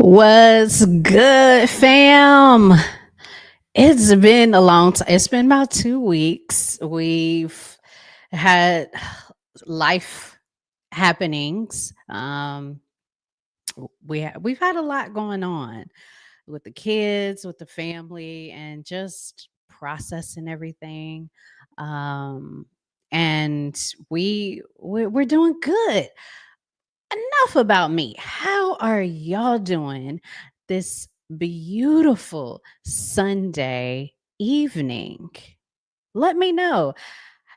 What's good, fam? It's been a long time. It's been about 2 weeks. We've had life happenings. We've had a lot going on with the kids, with the family, and just processing everything. Um, and we're doing good. Enough about me. How are y'all doing this beautiful Sunday evening? Let me know.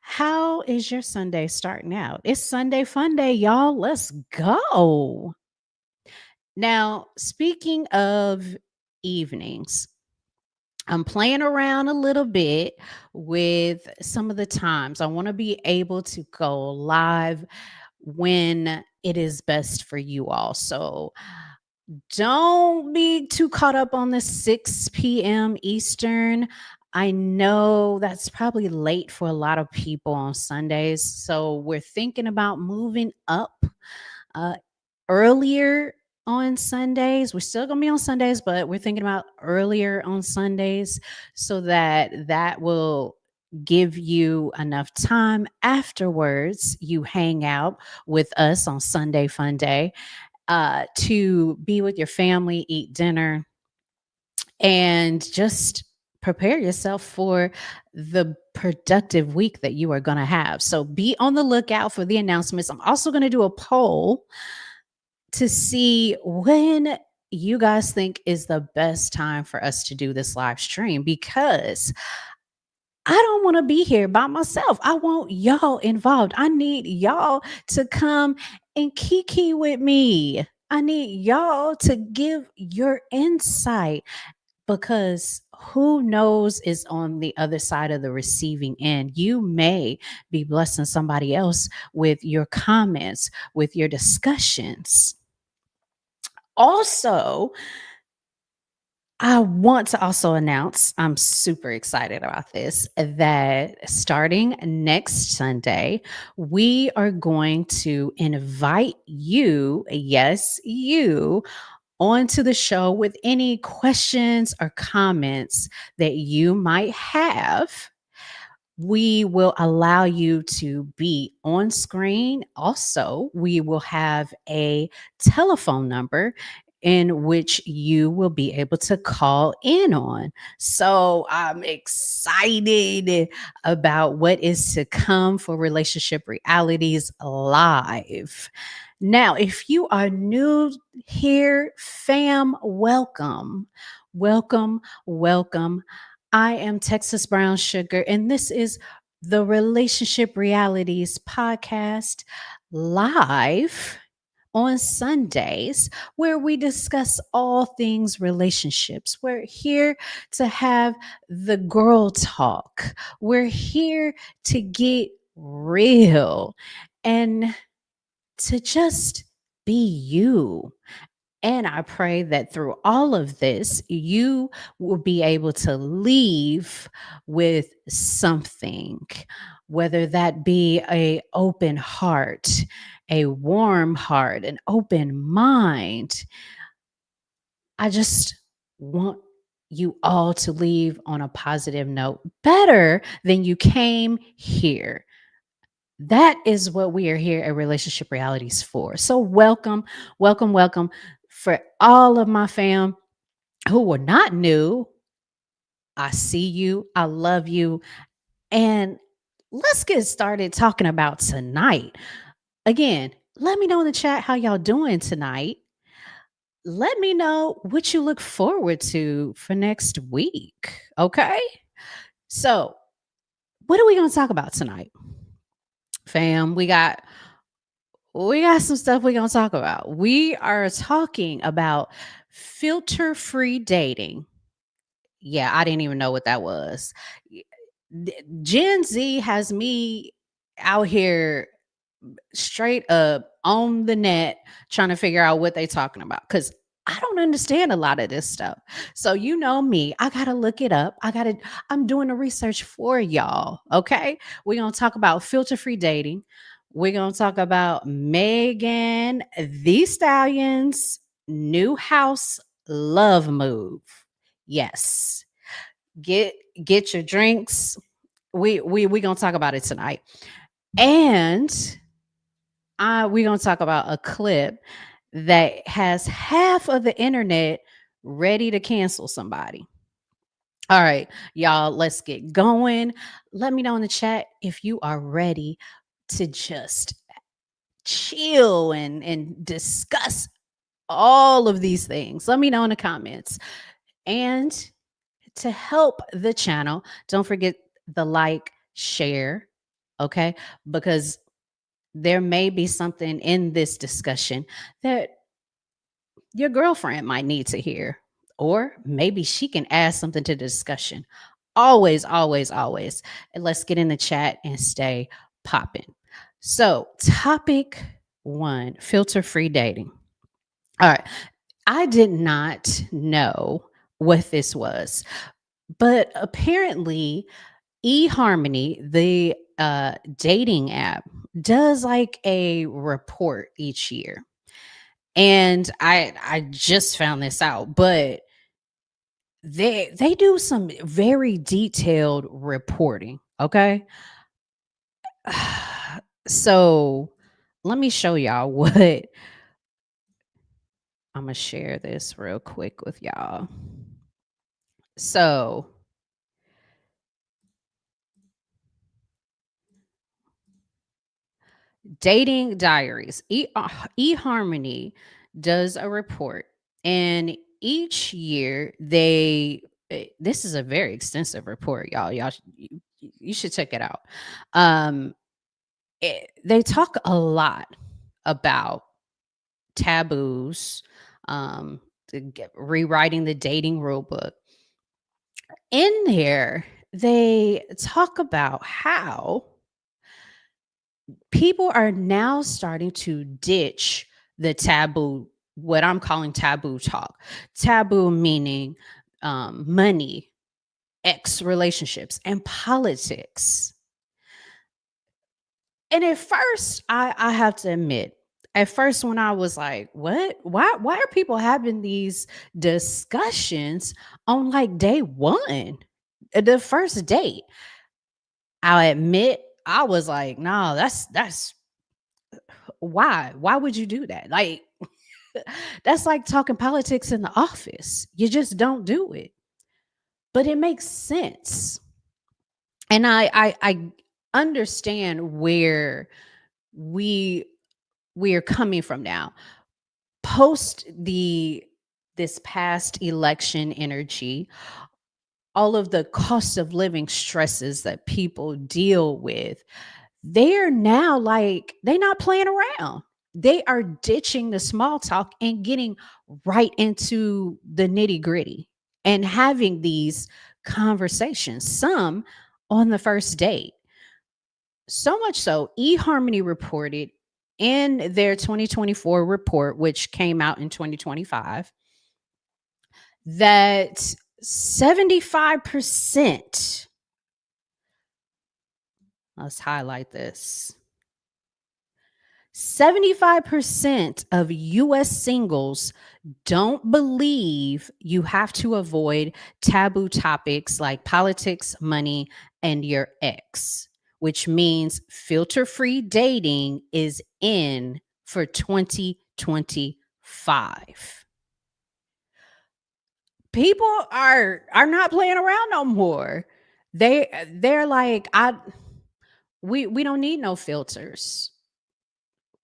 How is your Sunday starting out? It's Sunday fun day, y'all. Let's go. Now, speaking of evenings, I'm playing around a little bit with some of the times. I want to be able to go live when it is best for you all. So don't be too caught up on the 6 p.m. Eastern. I know that's probably late for a lot of people on Sundays. So we're thinking about moving up uh, earlier on Sundays. We're still going to be on Sundays, but we're thinking about earlier on Sundays so that will give you enough time afterwards. You hang out with us on Sunday Fun Day to be with your family, eat dinner, and just prepare yourself for the productive week that you are going to have. So be on the lookout for the announcements. I'm also going to do a poll to see when you guys think is the best time for us to do this live stream because I don't want to be here by myself. I want y'all involved. I need y'all to come and kiki with me. I need y'all to give your insight because who knows is on the other side of the receiving end. You may be blessing somebody else with your comments, with your discussions. Also, I want to also announce, I'm super excited about this, that starting next Sunday, we are going to invite you, yes, you, onto the show with any questions or comments that you might have. We will allow you to be on screen. Also, we will have a telephone number in which you will be able to call in on. So I'm excited about what is to come for Relationship Realities Live. Now, if you are new here, fam, welcome. Welcome, welcome. I am Texas Brown Sugar, and this is the Relationship Realities podcast live on Sundays, where we discuss all things relationships. We're here to have the girl talk, we're here to get real and to just be you. And I pray that through all of this, you will be able to leave with something, whether that be a open heart, a warm heart, an open mind. I just want you all to leave on a positive note, better than you came here. That is what we are here at Relationship Realities for. So welcome, welcome, welcome. For all of my fam who were not new, I see you, I love you, and let's get started talking about tonight. Again, let me know in the chat how y'all doing tonight. Let me know what you look forward to for next week. Okay? So, what are we going to talk about tonight? Fam, we got some stuff we're going to talk about. We are talking about filter-free dating. Yeah, I didn't even know what that was. Gen Z has me out here straight up on the net trying to figure out what they talking about cuz I don't understand a lot of this stuff. So you know me, I got to look it up. I'm doing the research for y'all, okay? We're going to talk about filter-free dating. We're going to talk about Megan Thee Stallions New house love move. Yes. Get get your drinks. We gonna talk about it tonight. And we're gonna talk about a clip that has half of the internet ready to cancel somebody. All right, y'all, let's get going. Let me know in the chat if you are ready to just chill and discuss all of these things. Let me know in the comments. And to help the channel, don't forget the like, share, okay? Because there may be something in this discussion that your girlfriend might need to hear, or maybe she can add something to the discussion. Always, always, always. And let's get in the chat and stay popping. So, topic one, filter free dating. All right. I did not know what this was, but apparently, eHarmony, the dating app, does like a report each year. And I just found this out, but they do some very detailed reporting, okay? So, let me show y'all what I'm gonna share this real quick with y'all. So, dating diaries. eHarmony does a report, and each year this is a very extensive report, y'all. You should check it out. Um, they talk a lot about taboos, rewriting the dating rule book. In there, they talk about how people are now starting to ditch the taboo, what I'm calling taboo talk. Taboo meaning money, ex relationships, and politics. And at first, I have to admit, at first when I was like, what? Why are people having these discussions on like day one? The first date. I'll admit I was like, no, that's why? Why would you do that? Like that's like talking politics in the office. You just don't do it. But it makes sense. And I understand where we we are coming from now. Post this past election energy, all of the cost of living stresses that people deal with, they're now like, they're not playing around. They are ditching the small talk and getting right into the nitty gritty and having these conversations, some on the first date. So much so, eHarmony reported in their 2024 report, which came out in 2025, that 75%, let's highlight this, 75% of US singles don't believe you have to avoid taboo topics like politics, money, and your ex, which means filter free dating is in for 2025. People are not playing around no more. They're like, we don't need no filters.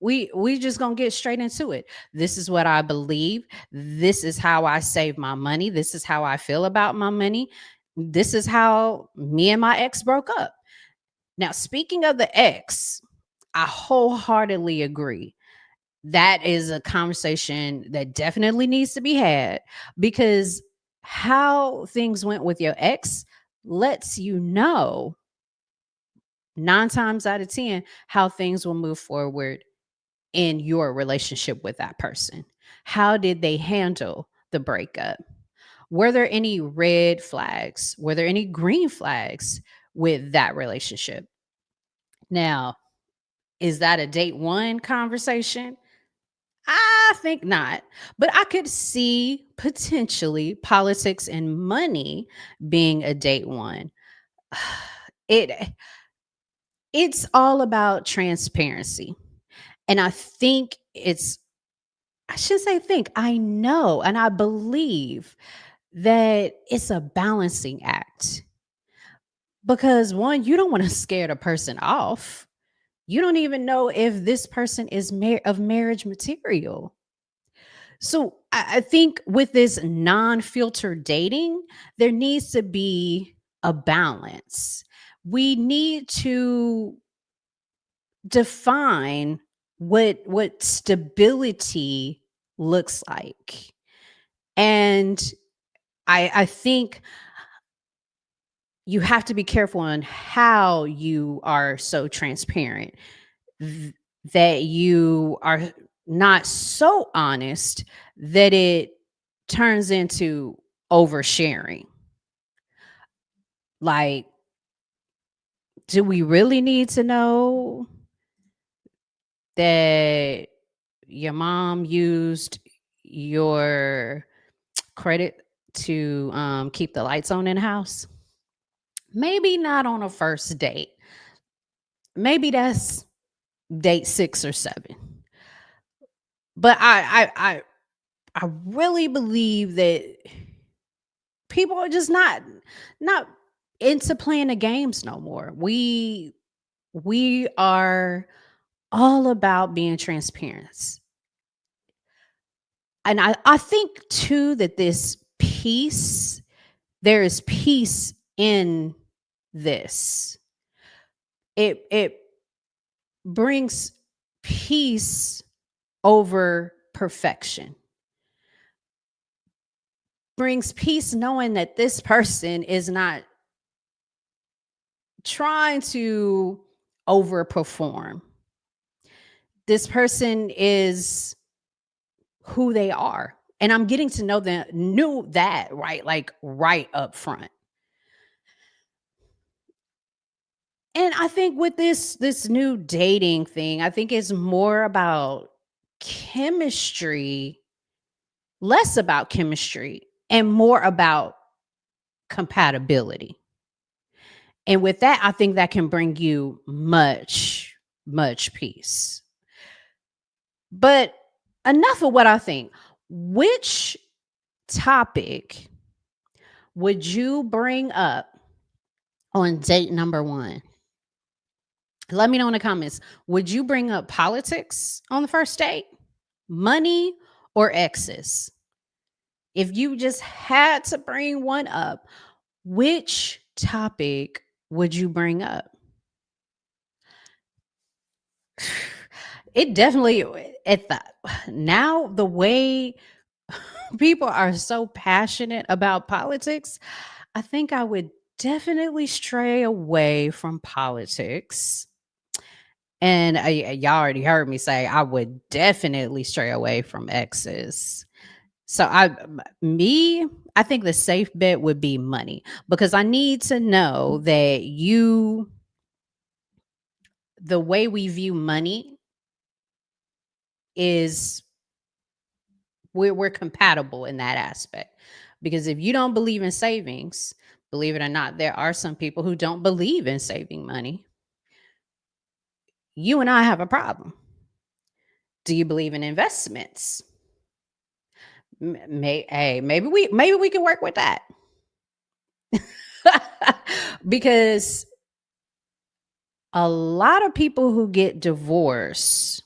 We just gonna get straight into it. This is what I believe. This is how I save my money. This is how I feel about my money. This is how me and my ex broke up. Now, speaking of the ex, I wholeheartedly agree. That is a conversation that definitely needs to be had, because how things went with your ex lets you know 9 times out of 10 how things will move forward in your relationship with that person. How did they handle the breakup? Were there any red flags? Were there any green flags with that relationship? Now, is that a date one conversation? I think not. But I could see potentially politics and money being a date one. It it's all about transparency. And I think it's I should say think, I know and I believe that it's a balancing act because one, you don't want to scare the person off. You don't even know if this person is of marriage material. So I think with this non-filtered dating, there needs to be a balance. We need to define what stability looks like. And I think you have to be careful on how you are so transparent th- that you are not so honest that it turns into oversharing. Like, do we really need to know that your mom used your credit to keep the lights on in the house? Maybe not on a first date. Maybe that's date 6 or 7. But I really believe that people are just not into playing the games no more. We are all about being transparent. And I think too that there is peace in this. It brings peace over perfection. Brings peace knowing that this person is not trying to overperform. This person is who they are. And I'm getting to know them, knew that, right? Like right up front. And I think with this new dating thing, I think it's more about chemistry, less about chemistry and more about compatibility. And with that, I think that can bring you much peace. But enough of what I think. Which topic would you bring up on date number 1? Let me know in the comments. Would you bring up politics on the first date? Money or exes? If you just had to bring one up, which topic would you bring up? It definitely at the now the way people are so passionate about politics, I think I would definitely stray away from politics. And y'all already heard me say I would definitely stray away from exes. So I think the safe bet would be money because I need to know that the way we view money is we're compatible in that aspect. Because if you don't believe in savings, believe it or not, there are some people who don't believe in saving money. You and I have a problem. Do you believe in investments? Hey, maybe we can work with that. Because a lot of people who get divorced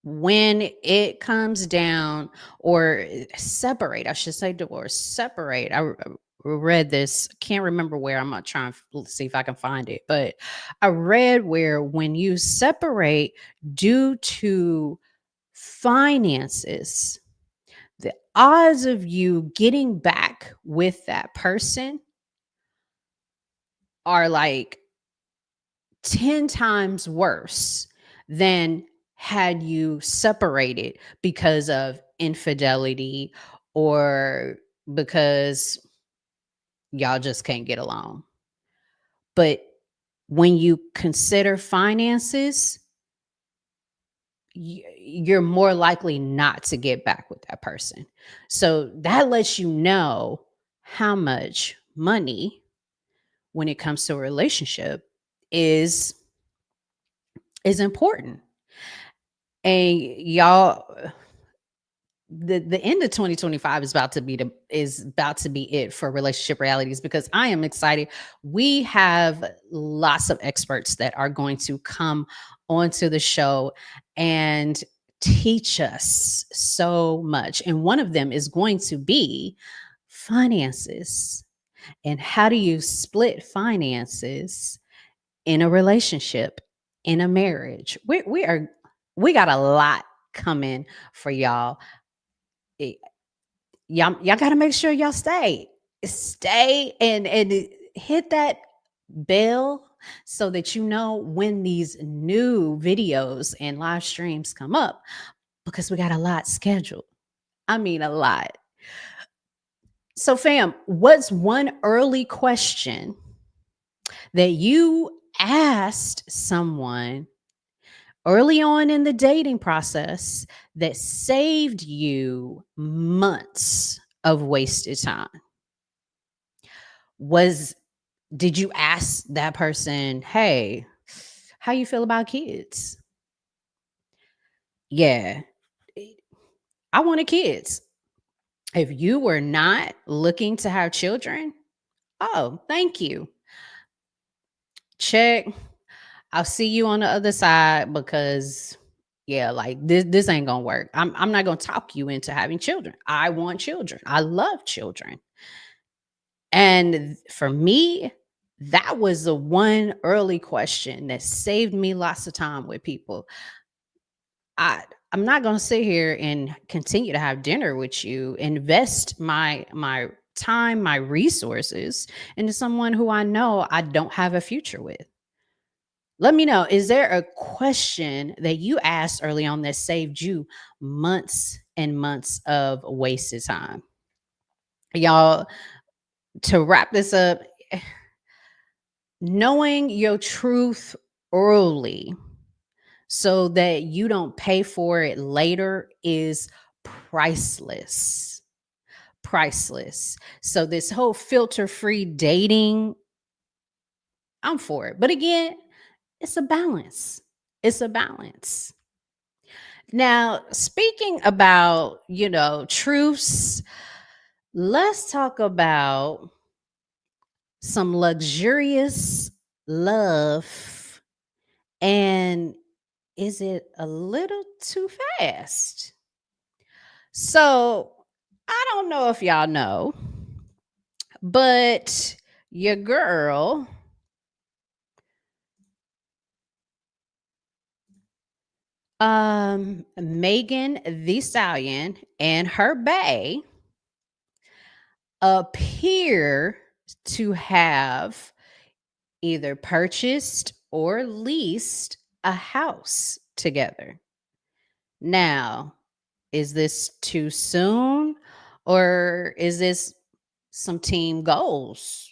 when it comes down or separate, I should say divorce, separate. Read this, can't remember where. I'm not trying to see if I can find it, but I read where when you separate due to finances, the odds of you getting back with that person are like 10 times worse than had you separated because of infidelity or because y'all just can't get along. But when you consider finances, you're more likely not to get back with that person. So that lets you know how much money when it comes to a relationship is is important. And y'all, the end of 2025 is about to be it for relationship realities, because I am excited. We have lots of experts that are going to come onto the show and teach us so much. And one of them is going to be finances, and how do you split finances in a relationship, in a marriage. We got a lot coming for y'all. Eh, y'all got to make sure y'all stay and hit that bell so that you know when these new videos and live streams come up, because we got a lot scheduled. I mean, a lot. So fam, what's one early question that you asked someone early on in the dating process that saved you months of wasted time? Was Did you ask that person, "Hey, how you feel about kids?" Yeah, I wanted kids. If you were not looking to have children, oh, thank you. Check. I'll see you on the other side, because yeah, like this ain't gonna work. I'm not gonna talk you into having children. I want children. I love children. And for me, that was the one early question that saved me lots of time with people. I I'm not gonna sit here and continue to have dinner with you, invest my time, my resources into someone who I know I don't have a future with. Let me know, is there a question that you asked early on that saved you months and months of wasted time? Y'all, to wrap this up, knowing your truth early so that you don't pay for it later is priceless. Priceless. So, this whole filter free dating, I'm for it. But again, it's a balance. It's a balance. Now, speaking about, truths, let's talk about some luxurious love. And is it a little too fast? So, I don't know if y'all know, but your girl, Megan Thee Stallion, and her bae appear to have either purchased or leased a house together. Now, is this too soon, or is this some team goals?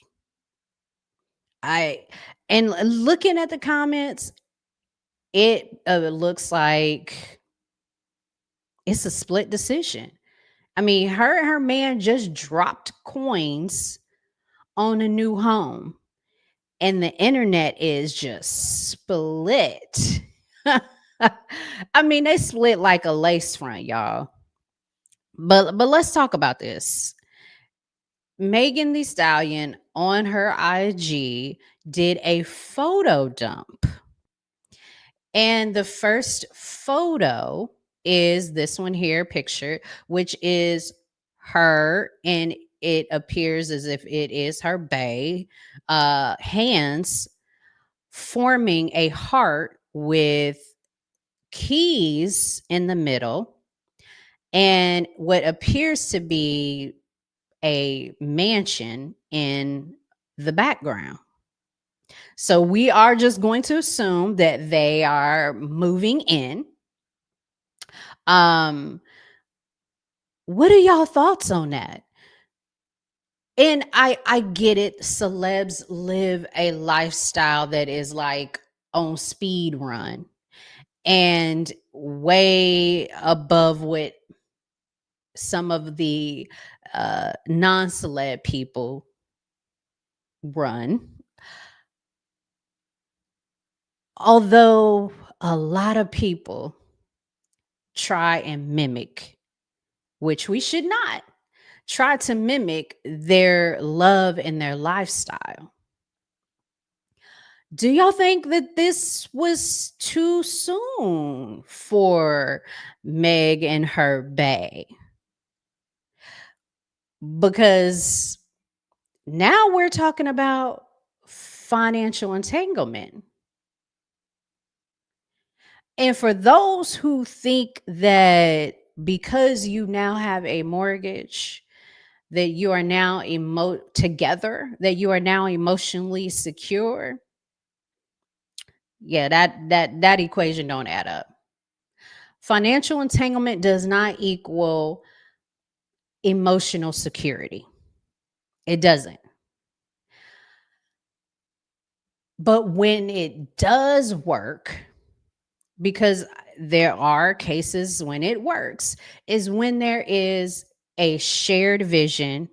I and looking at the comments, it looks like it's a split decision. I mean, her and her man just dropped coins on a new home, and the internet is just split. I mean, they split like a lace front, y'all. But let's talk about this. Megan Thee Stallion on her IG did a photo dump. And the first photo is this one here pictured, which is her, and it appears as if it is her bae, hands forming a heart with keys in the middle, and what appears to be a mansion in the background. So we are just going to assume that they are moving in. Um, what are y'all thoughts on that? And I get it. Celebs live a lifestyle that is like on speed run. and way above what some of the non-celeb people run. Although a lot of people try and mimic, which we should not try to mimic their love and their lifestyle. Do y'all think that this was too soon for Meg and her bae? Because now we're talking about financial entanglement. And for those who think that because you now have a mortgage, that you are now together, that you are now emotionally secure, yeah, that equation don't add up. Financial entanglement does not equal emotional security. It doesn't. But when it does work, because there are cases when it works, is when there is a shared vision,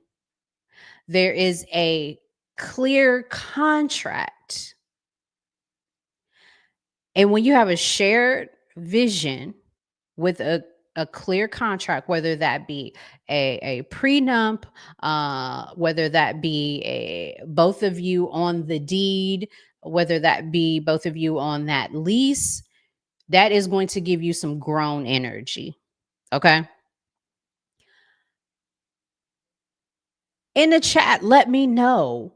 there is a clear contract. And when you have a shared vision with a clear contract, whether that be a prenup, whether that be both of you on the deed, whether that be both of you on that lease, that is going to give you some grown energy. Okay. In the chat, let me know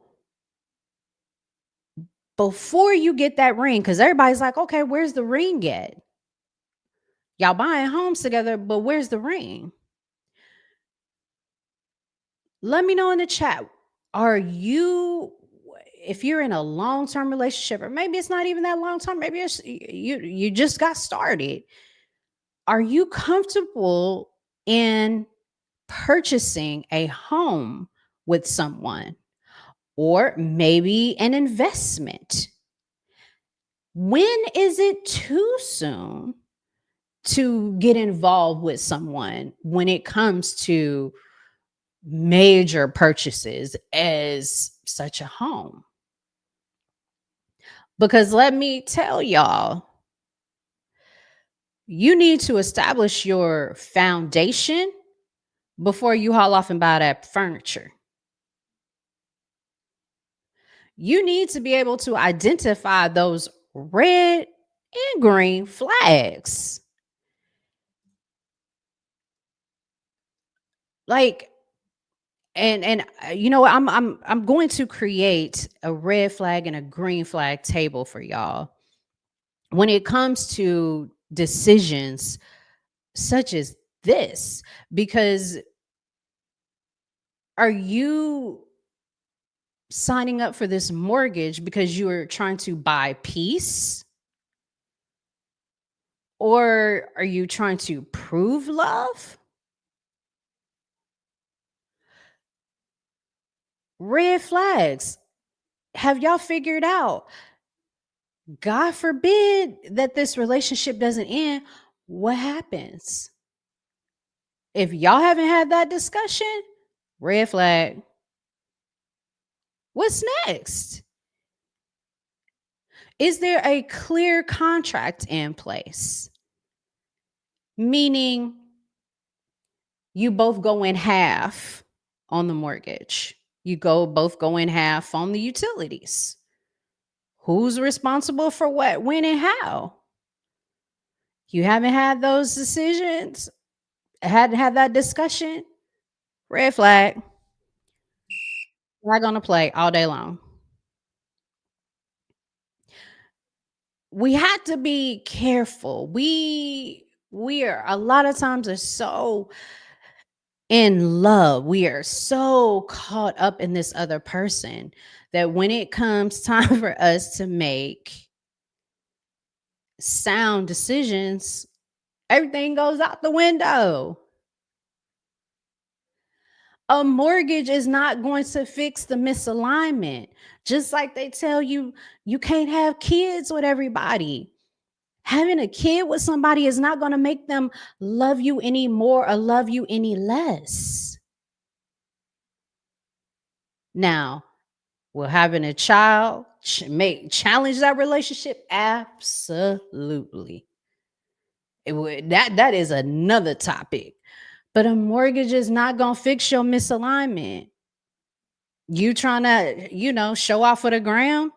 before you get that ring, because everybody's like, okay, where's the ring at? Y'all buying homes together, but where's the ring? Let me know in the chat. Are you, if you're in a long-term relationship, or maybe it's not even that long term, maybe it's you just got started. Are you comfortable in purchasing a home with someone, or maybe an investment? When is it too soon to get involved with someone when it comes to major purchases as such a home? Because let me tell y'all, you need to establish your foundation before you haul off and buy that furniture. You need to be able to identify those red and green flags. Like, you know what, I'm going to create a red flag and a green flag table for y'all when it comes to decisions such as this. Because are you signing up for this mortgage because you are trying to buy peace, or are you trying to prove love? Red flags. Have y'all figured out, God forbid that this relationship doesn't end, what happens? If y'all haven't had that discussion, red flag. What's next? Is there a clear contract in place? Meaning you both go in half on the mortgage. You both go in half on the utilities. Who's responsible for what, when, and how? You haven't had those decisions, hadn't had that discussion. Red flag. Flag on the play all day long. We have to be careful. We are a lot of times are so in love. We are so caught up in this other person that when it comes time for us to make sound decisions, everything goes out the window. A mortgage is not going to fix the misalignment. Just like they tell you, you can't have kids with everybody. Having a kid with somebody is not going to make them love you any more or love you any less. Now, will having a child make challenge that relationship? Absolutely. It would, that is another topic. But a mortgage is not gonna fix your misalignment. You trying to, show off for the gram?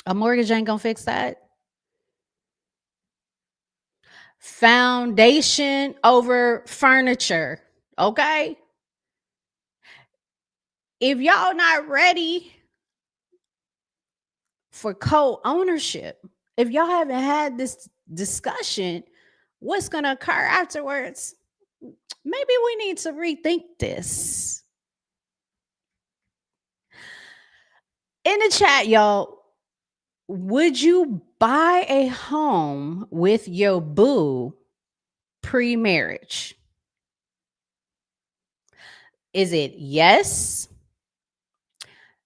A mortgage ain't gonna fix that. Foundation over furniture. Okay. If y'all not ready for co-ownership, if y'all haven't had this discussion, what's gonna occur afterwards? Maybe we need to rethink this. In the chat, y'all, would you buy a home with your boo pre-marriage? Is it yes?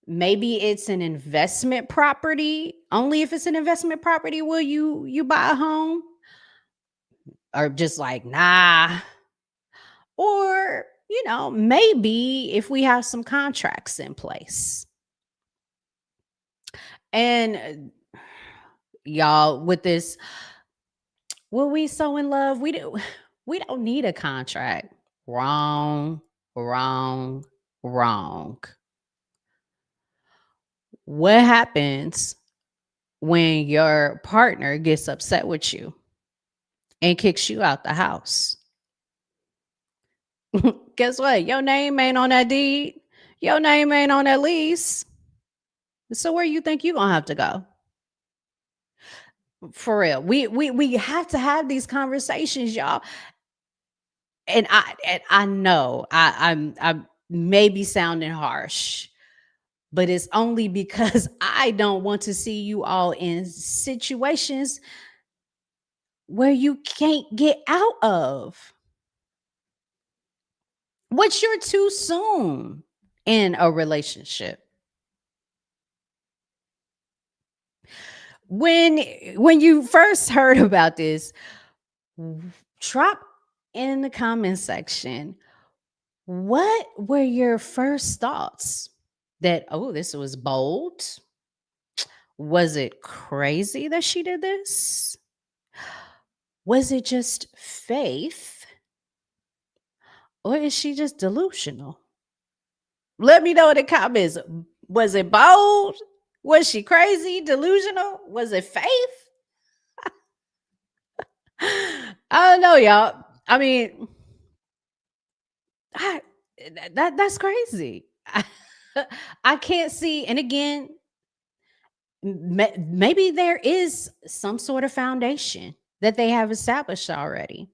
Maybe it's an investment property. Only if it's an investment property will you buy a home? Or just like, nah. Or, maybe if we have some contracts in place. And y'all, with this, will we so in love? We don't need a contract. Wrong, wrong, wrong. What happens when your partner gets upset with you and kicks you out the house? Guess what? Your name ain't on that deed. Your name ain't on that lease. So where you think you gonna have to go? For real. We have to have these conversations, y'all. And I know I'm maybe sounding harsh, but it's only because I don't want to see you all in situations where you can't get out of. What's your too soon in a relationship? When when you first heard about this, drop in the comment section, what were your first thoughts? That, oh, this was bold? Was it crazy that she did this? Was it just faith? Or is she just delusional? Let me know in the comments. Was it bold? Was she crazy, delusional? Was it faith? I don't know, y'all. I mean, I, that's crazy. I can't see. And again, maybe there is some sort of foundation that they have established already.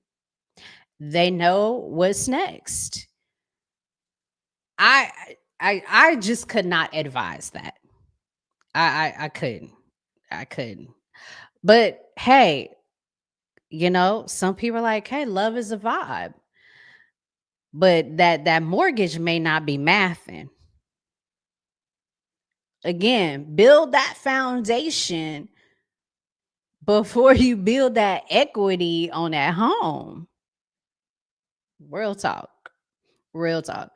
They know what's next. I I just could not advise that. I couldn't. I couldn't. But hey, some people are like, hey, love is a vibe. But that mortgage may not be mathing. Again, build that foundation before you build that equity on that home. Real talk. Real talk.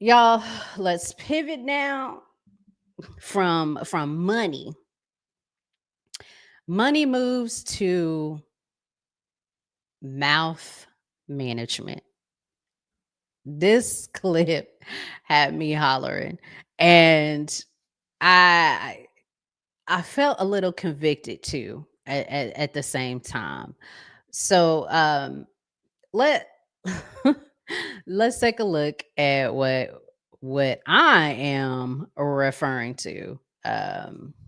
Y'all, let's pivot now from money. Money moves to mouth management. This clip had me hollering, and I I felt a little convicted too at the same time. So let let's take a look at what I am referring to.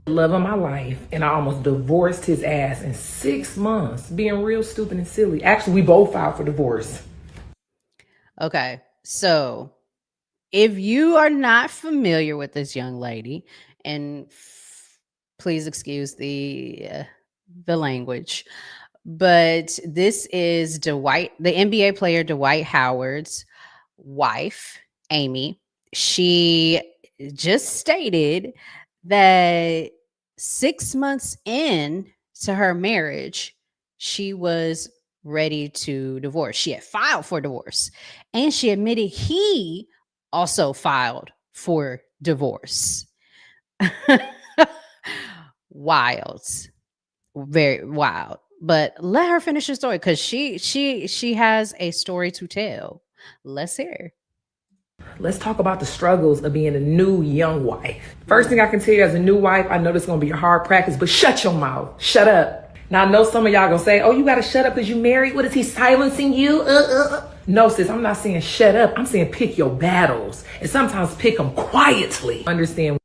Love of my life, and I almost divorced his ass in 6 months, being real stupid and silly. Actually, we both filed for divorce. Okay, so if you are not familiar with this young lady, and please excuse the language, but this is the NBA player Dwight Howard's wife, Amy. She just stated that 6 months in to her marriage, she was ready to divorce. She had filed for divorce, and she admitted he also filed for divorce. Wild, very wild. But let her finish the story because she has a story to tell. Let's hear. Let's talk about the struggles of being a new young wife. First thing I can tell you as a new wife, I know this is going to be a hard practice, but shut your mouth. Shut up. Now, I know some of y'all going to say, oh, you got to shut up because you married. What is he silencing you? No, sis, I'm not saying shut up. I'm saying pick your battles and sometimes pick them quietly. Understand?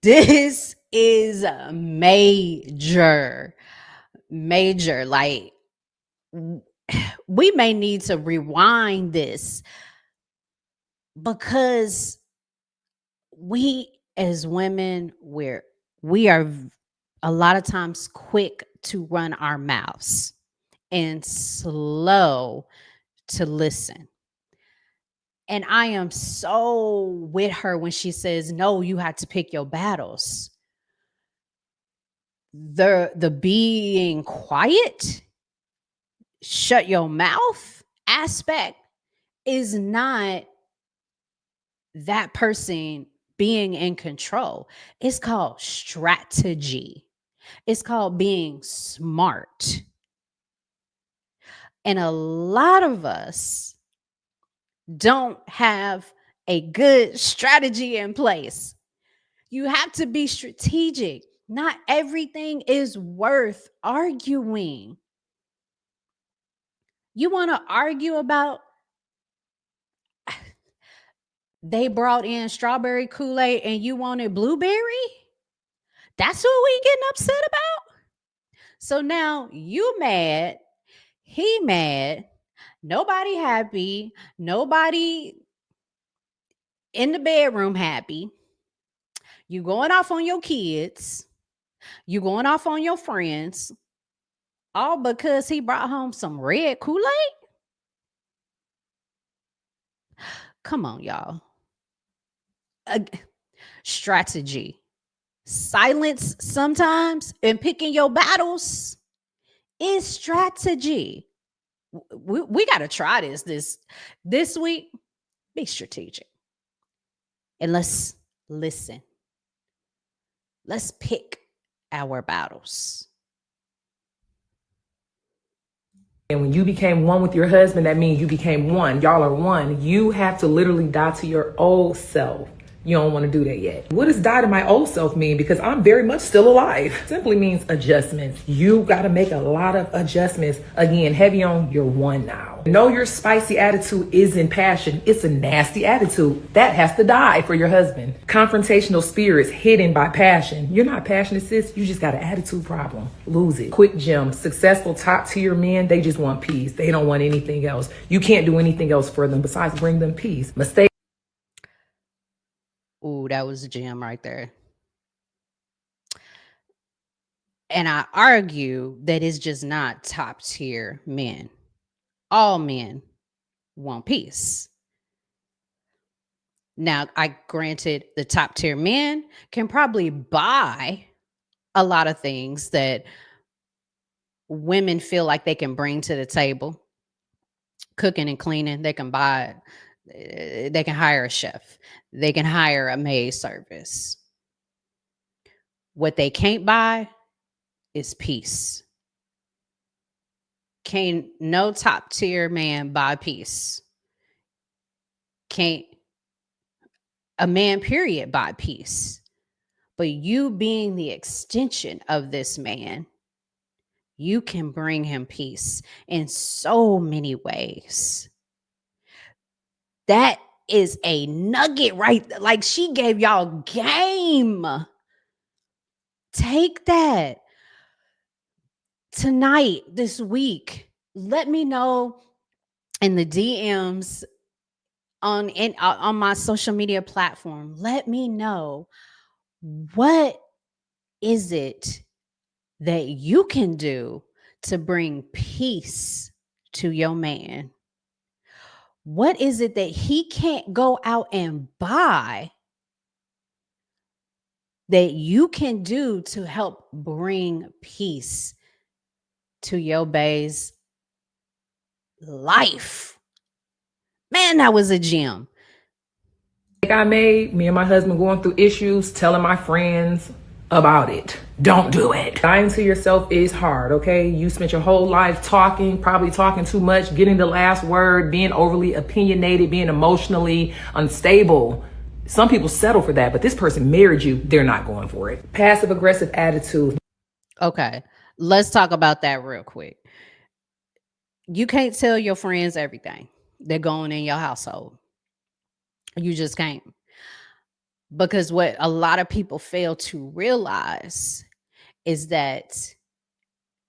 This is major, major. Like, we may need to rewind this because we as women, we are a lot of times quick to run our mouths and slow to listen. And I am so with her when she says, no, you have to pick your battles. The being quiet, shut your mouth aspect is not that person being in control. It's called strategy. It's called being smart. And a lot of us don't have a good strategy in place. You have to be strategic. Not everything is worth arguing. You want to argue about they brought in strawberry Kool-Aid and you wanted blueberry? That's what we getting upset about? So now you mad, he mad, nobody happy, nobody in the bedroom happy. You going off on your kids, you going off on your friends, all because he brought home some red Kool-Aid? Come on, y'all. Strategy. Silence sometimes and picking your battles is strategy. We got to try this week. Be strategic. And let's listen. Let's pick our battles. And when you became one with your husband, that means you became one. Y'all are one. You have to literally die to your old self. You don't want to do that yet. What does die to my old self mean? Because I'm very much still alive. Simply means adjustments. You got to make a lot of adjustments. Again, heavy on your one now. Know your spicy attitude isn't passion. It's a nasty attitude. That has to die for your husband. Confrontational spirits hidden by passion. You're not passionate, sis. You just got an attitude problem. Lose it. Quick gem. Successful top tier men, they just want peace. They don't want anything else. You can't do anything else for them besides bring them peace. Mistake. Ooh, that was a gem right there. And I argue that it's just not top tier men. All men want peace. Now, I granted the top tier men can probably buy a lot of things that women feel like they can bring to the table. Cooking and cleaning, they can buy, they can hire a chef, they can hire a maid service. What they can't buy is peace. Can't no top tier man buy peace. Can't a man period buy peace. But you being the extension of this man, you can bring him peace in so many ways. That is a nugget, right? Like, she gave y'all game. Take that tonight, this week. Let me know in the DMs on my social media platform. Let me know, what is it that you can do to bring peace to your man? What is it that he can't go out and buy that you can do to help bring peace to your bae's life? Man, that was a gem. I made, me and my husband going through issues, telling my friends about it. Don't do it. Lying to yourself is hard, okay? You spent your whole life talking, probably talking too much, getting the last word, being overly opinionated, being emotionally unstable. Some people settle for that, but this person married you, they're not going for it. Passive aggressive attitude. Okay, let's talk about that real quick. You can't tell your friends everything that's going in your household. You just can't. Because what a lot of people fail to realize is that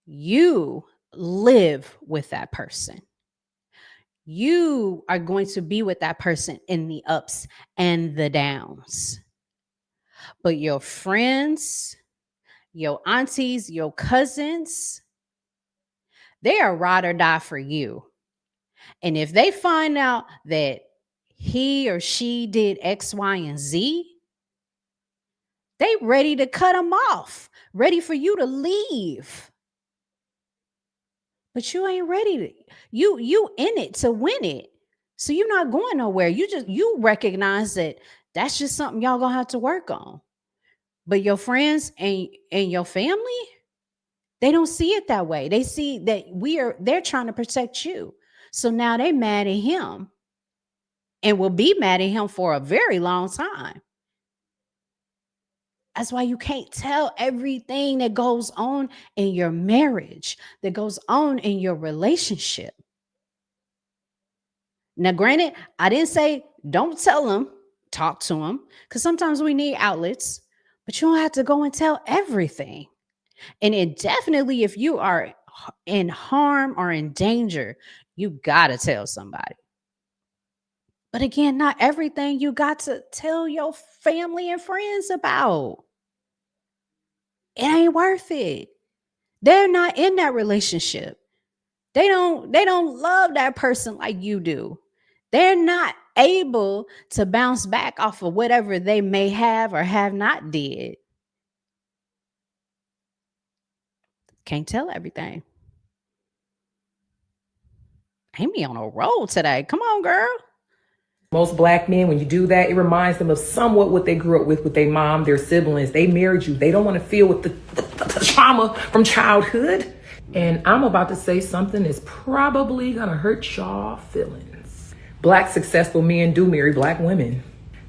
you live with that person. You are going to be with that person in the ups and the downs. But your friends, your aunties, your cousins, they are ride or die for you. And if they find out that he or she did X, Y, and Z, they ready to cut them off, ready for you to leave. But you ain't ready to, you in it to win it. So you're not going nowhere. You recognize that that's just something y'all gonna have to work on. But your friends and your family, they don't see it that way. They see that they're trying to protect you. So now they mad at him and will be mad at him for a very long time. That's why you can't tell everything that goes on in your marriage, that goes on in your relationship. Now, granted, I didn't say don't tell them, talk to them, because sometimes we need outlets, but you don't have to go and tell everything. And it definitely, if you are in harm or in danger, you got to tell somebody. But again, not everything you got to tell your family and friends about. It ain't worth it. They're not in that relationship. They don't love that person like you do. They're not able to bounce back off of whatever they may have or have not did. Can't tell everything. Amy on a roll today. Come on, girl. Most black men, when you do that, it reminds them of somewhat what they grew up with their mom, their siblings. They married you. They don't want to feel with the trauma from childhood. And I'm about to say something that's probably going to hurt y'all feelings. Black successful men do marry black women.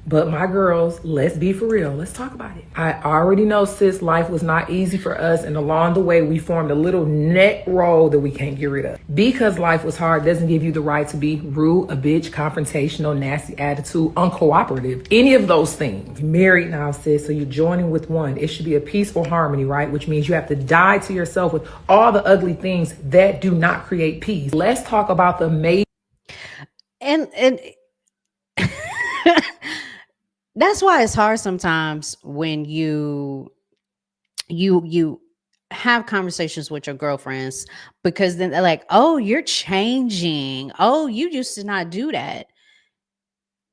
But my girls, let's be for real. Let's talk about it. I already know, sis, life was not easy for us. And along the way, we formed a little neck roll that we can't get rid of. Because life was hard doesn't give you the right to be rude, a bitch, confrontational, nasty attitude, uncooperative, any of those things. You're married now, sis, so you're joining with one. It should be a peaceful harmony, right? Which means you have to die to yourself with all the ugly things that do not create peace. Let's talk about the major. And that's why it's hard sometimes when you have conversations with your girlfriends, because then they're like, oh, you're changing. Oh, you used to not do that.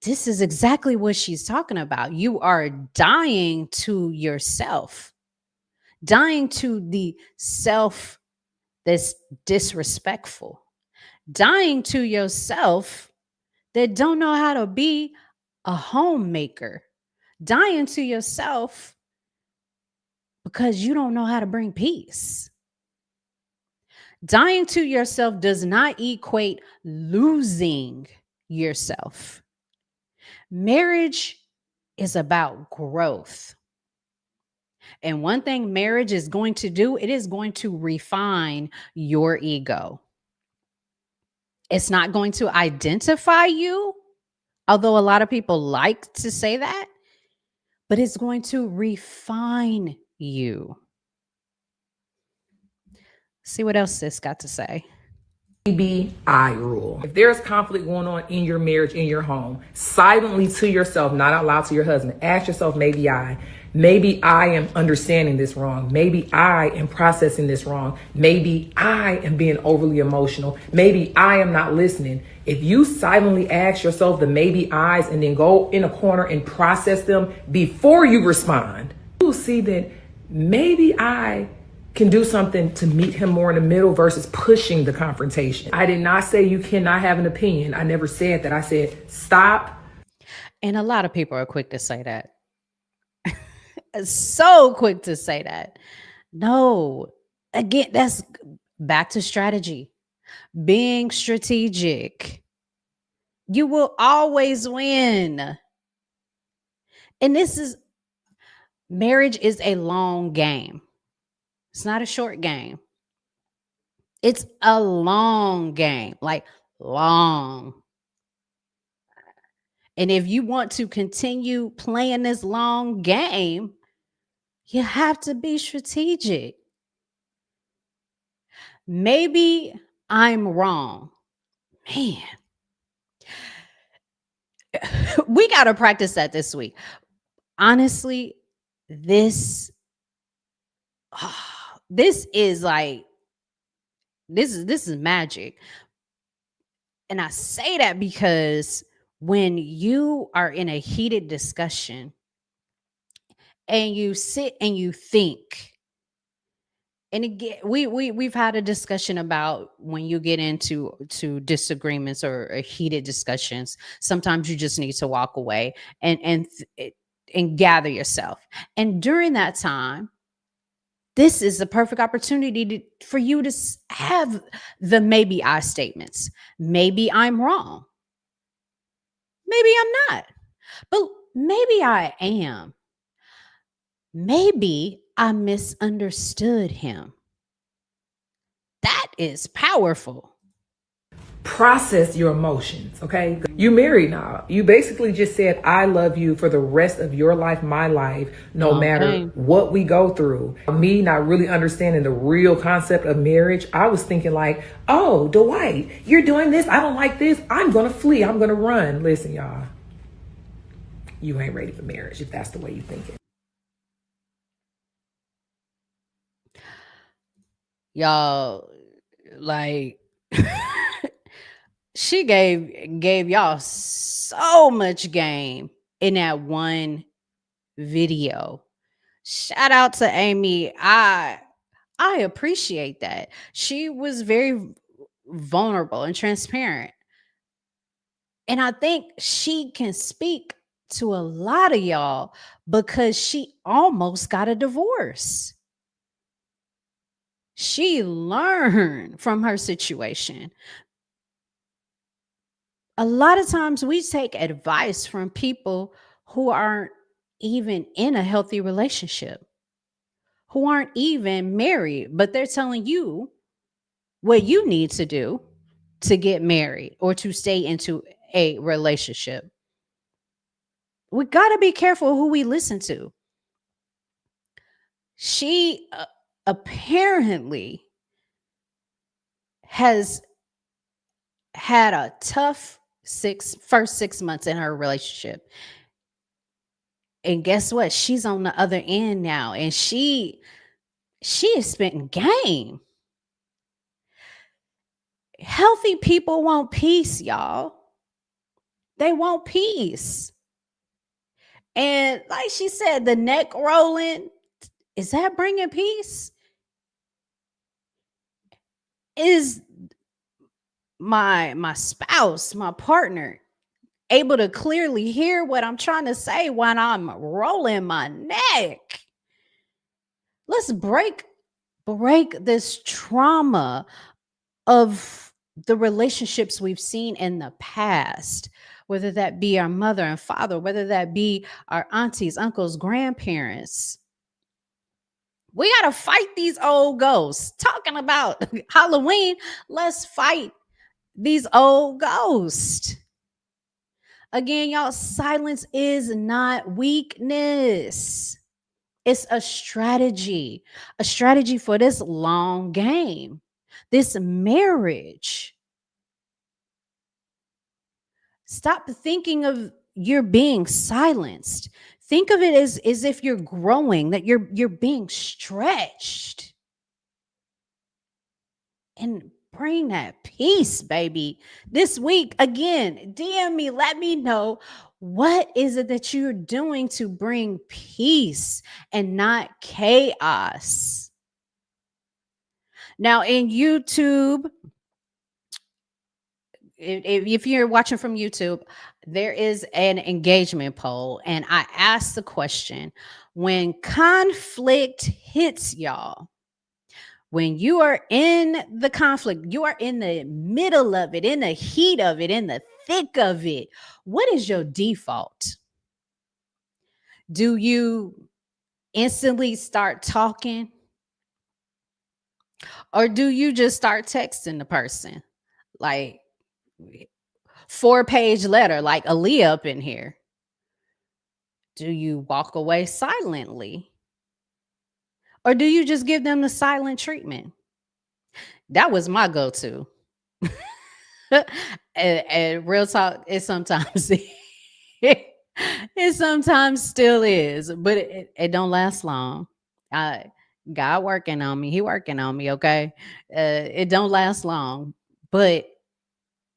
This is exactly what she's talking about. You are dying to yourself, dying to the self that's disrespectful, dying to yourself that don't know how to be a homemaker, dying to yourself because you don't know how to bring peace. Dying to yourself does not equate losing yourself. Marriage is about growth. And one thing marriage is going to do, it is going to refine your ego. It's not going to identify you, although a lot of people like to say that, but it's going to refine you. See what else sis got to say. Maybe I rule. If there's conflict going on in your marriage, in your home, silently to yourself, not out loud to your husband, ask yourself, maybe I am understanding this wrong. Maybe I am processing this wrong. Maybe I am being overly emotional. Maybe I am not listening. If you silently ask yourself the maybe I's and then go in a corner and process them before you respond, will see that maybe I can do something to meet him more in the middle versus pushing the confrontation. I did not say you cannot have an opinion. I never said that. I said, stop. And a lot of people are quick to say that. So quick to say that. No, again, that's back to strategy. Being strategic. You will always win. And marriage is a long game. It's not a short game. It's a long game, like long. And if you want to continue playing this long game, you have to be strategic. Maybe I'm wrong. Man, we got to practice that this week. Honestly, this this is like this is magic. And I say that because when you are in a heated discussion and you sit and you think, and again, we've had a discussion about when you get into disagreements or heated discussions, sometimes you just need to walk away and gather yourself. And during that time, this is a perfect opportunity for you to have the maybe I statements. Maybe I'm wrong. Maybe I'm not. But maybe I am. Maybe I misunderstood him. That is powerful. Process your emotions, okay? You married now. You basically just said, I love you for the rest of your life, my life, no matter what we go through. Me not really understanding the real concept of marriage, I was thinking like, oh, Dwight, you're doing this. I don't like this. I'm going to flee. I'm going to run. Listen, y'all, you ain't ready for marriage if that's the way you think it. Y'all, like, she gave y'all so much game in that one video. Shout out to Amy. I appreciate that. She was very vulnerable and transparent. And I think she can speak to a lot of y'all because she almost got a divorce. She learned from her situation. A lot of times we take advice from people who aren't even in a healthy relationship, who aren't even married, but they're telling you what you need to do to get married or to stay into a relationship. We got to be careful who we listen to. She apparently has had a tough first 6 months in her relationship. And guess what? She's on the other end now, and she is spitting game. Healthy people want peace, y'all. They want peace. And like she said, the neck rolling, is that bringing peace? Is my spouse, my partner, able to clearly hear what I'm trying to say when I'm rolling my neck? Let's break this trauma of the relationships we've seen in the past, whether that be our mother and father, whether that be our aunties, uncles, grandparents. We got to fight these old ghosts. Talking about Halloween, let's fight these old ghosts. Again, y'all, silence is not weakness. It's a strategy for this long game, this marriage. Stop thinking of you're being silenced. Think of it as if you're growing, that you're being stretched. And bring that peace, baby. This week, again, DM me, let me know What is it that you're doing to bring peace and not chaos? Now, in YouTube, if you're watching from YouTube, there is an engagement poll, and I asked the question, when conflict hits y'all, when you are in the conflict, you are in the middle of it, in the heat of it, in the thick of it, what is your default? Do you instantly start talking, or do you just start texting the person? Like 4-page letter, like Aaliyah up in here. Do you walk away silently? Or do you just give them the silent treatment? That was my go-to. And real talk, it sometimes it sometimes still is, but it don't last long. I God working on me. He working on me, okay? It don't last long. But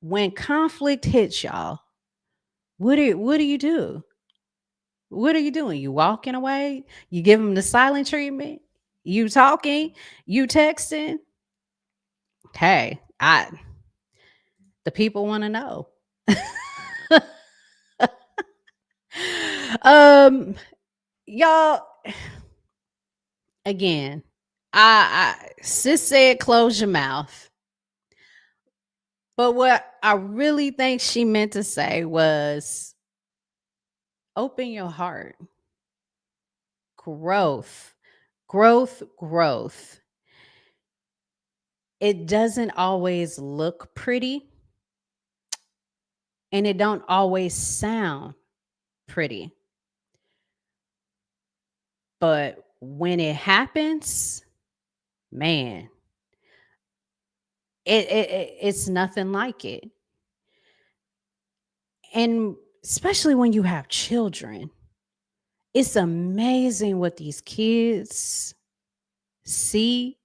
when conflict hits y'all, what do you do? What are you doing? You walking away? You give them the silent treatment? You talking? You texting? Hey, the people want to know. um, y'all, again, I sis said close your mouth. But what I really think she meant to say was open your heart. Growth, growth, growth. It doesn't always look pretty, and it don't always sound pretty. But when it happens, man, it's nothing like it. And especially when you have children, it's amazing what these kids see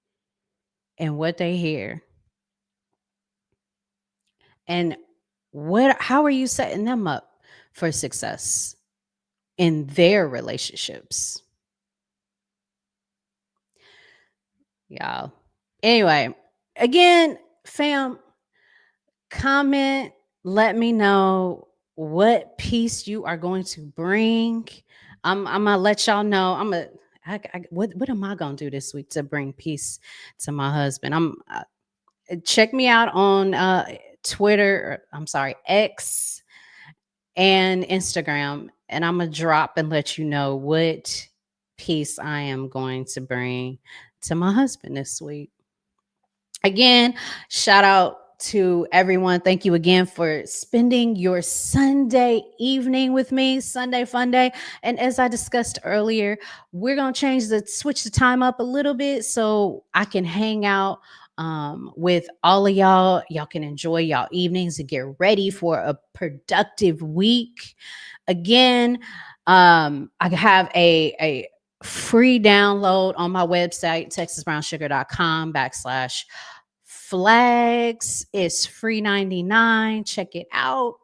and what they hear. And how are you setting them up for success in their relationships? Y'all. Anyway, again, fam, comment, let me know what piece you are going to bring. I'm gonna let y'all know. What am I gonna do this week to bring peace to my husband? Check me out on Twitter. I'm sorry, X and Instagram, and I'm gonna drop and let you know what piece I am going to bring to my husband this week. Again, shout out to everyone. Thank you again for spending your Sunday evening with me, Sunday Fun Day. And as I discussed earlier, we're going to switch the time up a little bit so I can hang out with all of y'all. Y'all can enjoy y'all evenings and get ready for a productive week. Again, I have a free download on my website, texasbrownsugar.com/flags. It's free 99. Check it out.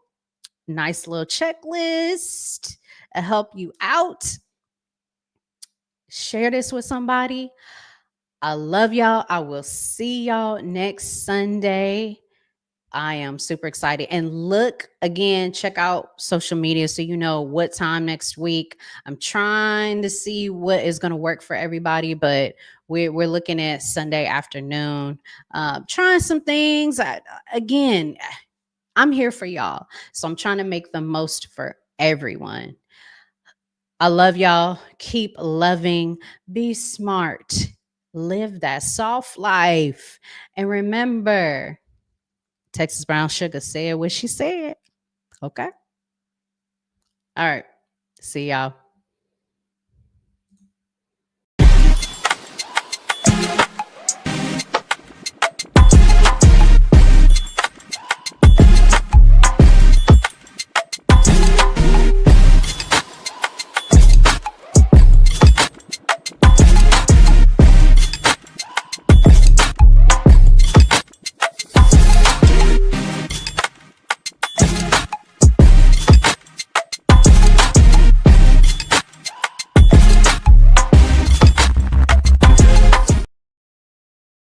Nice little checklist to help you out. Share this with somebody. I love y'all. I will see y'all next Sunday. I am super excited. And look again, check out social media so you know what time next week. I'm trying to see what is going to work for everybody, but we're looking at Sunday afternoon. Trying some things. Again, I'm here for y'all. So I'm trying to make the most for everyone. I love y'all. Keep loving. Be smart. Live that soft life. And remember, Texas Brown Sugar said what she said. Okay. All right. See y'all.